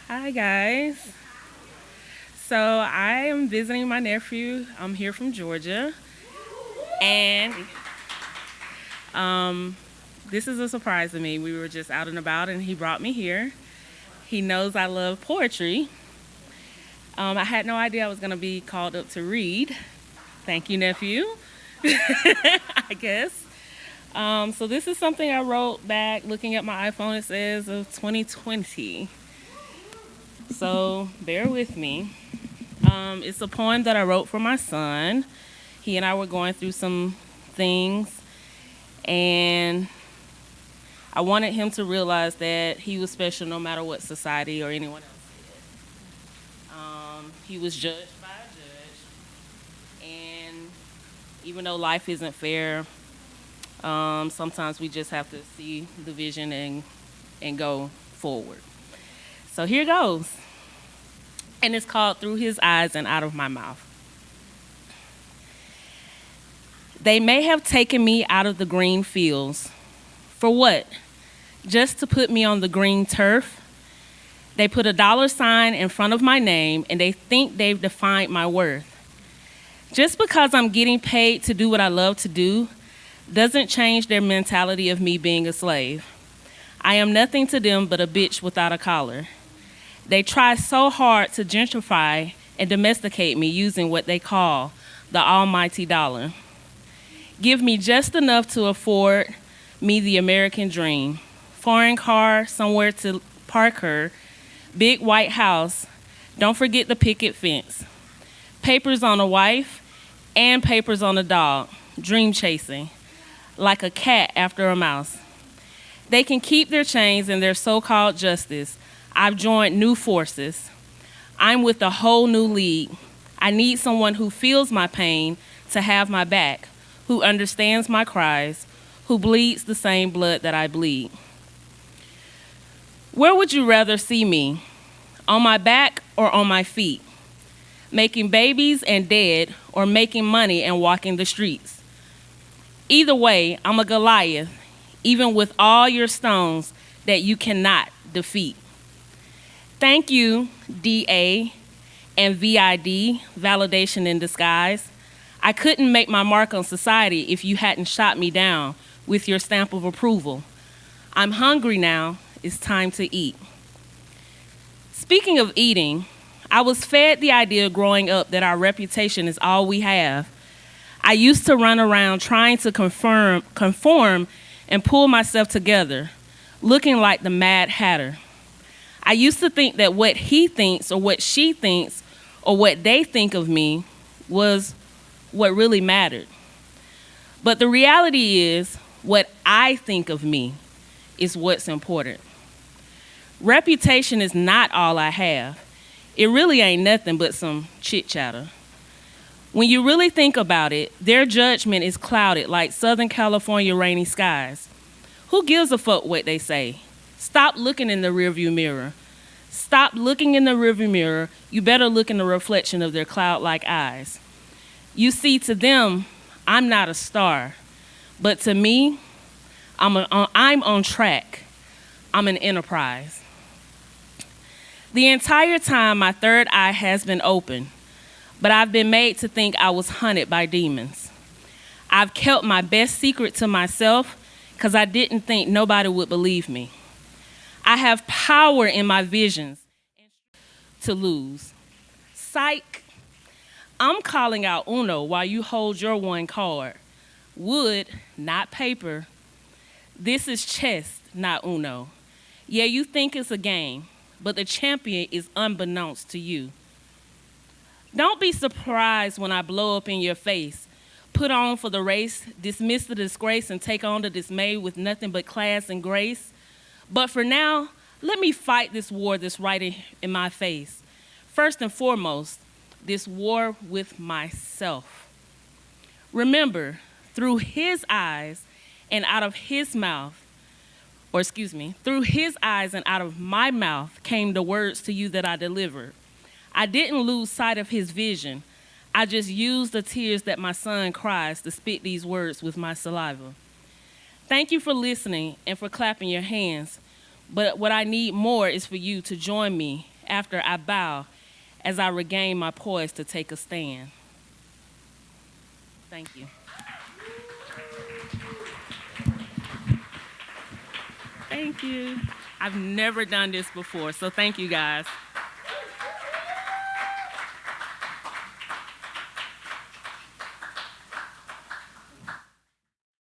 Hi, guys. So I am visiting my nephew. I'm here from Georgia, and um, this is a surprise to me. We were just out and about, and he brought me here. He knows I love poetry. I had no idea I was going to be called up to read. Thank you, nephew. I guess. So this is something I wrote back looking at my iPhone. It says of 2020. So bear with me. It's a poem that I wrote for my son. He and I were going through some things, and I wanted him to realize that he was special no matter what society or anyone else said. He was judged by a judge, and even though life isn't fair, sometimes we just have to see the vision and go forward. So here goes. And it's called Through His Eyes and Out of My Mouth. They may have taken me out of the green fields. For what? Just to put me on the green turf? They put a dollar sign in front of my name and they think they've defined my worth. Just because I'm getting paid to do what I love to do doesn't change their mentality of me being a slave. I am nothing to them but a bitch without a collar. They try so hard to gentrify and domesticate me using what they call the almighty dollar. Give me just enough to afford me the American dream. Foreign car, somewhere to park her, big white house, don't forget the picket fence. Papers on a wife and papers on a dog, dream chasing, like a cat after a mouse. They can keep their chains and their so-called justice. I've joined new forces. I'm with a whole new league. I need someone who feels my pain to have my back, who understands my cries, who bleeds the same blood that I bleed. Where would you rather see me? On my back or on my feet? Making babies and dead, or making money and walking the streets? Either way, I'm a Goliath, even with all your stones that you cannot defeat. Thank you, DA and VID, validation in disguise. I couldn't make my mark on society if you hadn't shot me down with your stamp of approval. I'm hungry now. It's time to eat. Speaking of eating, I was fed the idea growing up that our reputation is all we have. I used to run around trying to conform and pull myself together, looking like the Mad Hatter. I used to think that what he thinks or what she thinks or what they think of me was what really mattered. But the reality is, what I think of me is what's important. Reputation is not all I have. It really ain't nothing but some chit chatter. When you really think about it, their judgment is clouded like Southern California rainy skies. Who gives a fuck what they say? Stop looking in the rearview mirror. Stop looking in the rearview mirror. You better look in the reflection of their cloud-like eyes. You see, to them, I'm not a star. But to me, I'm on track. I'm an enterprise. The entire time, my third eye has been open, but I've been made to think I was hunted by demons. I've kept my best secret to myself because I didn't think nobody would believe me. I have power in my visions to lose. Psych. I'm calling out Uno while you hold your one card. Wood, not paper. This is chess, not Uno. Yeah, you think it's a game, but the champion is unbeknownst to you. Don't be surprised when I blow up in your face. Put on for the race, dismiss the disgrace, and take on the dismay with nothing but class and grace. But for now, let me fight this war that's right in my face. First and foremost, this war with myself. Remember, through his eyes and out of his mouth, through his eyes and out of my mouth came the words to you that I delivered. I didn't lose sight of his vision. I just used the tears that my son cries to spit these words with my saliva. Thank you for listening and for clapping your hands. But what I need more is for you to join me after I bow as I regain my poise to take a stand. Thank you. Thank you. I've never done this before, so thank you guys.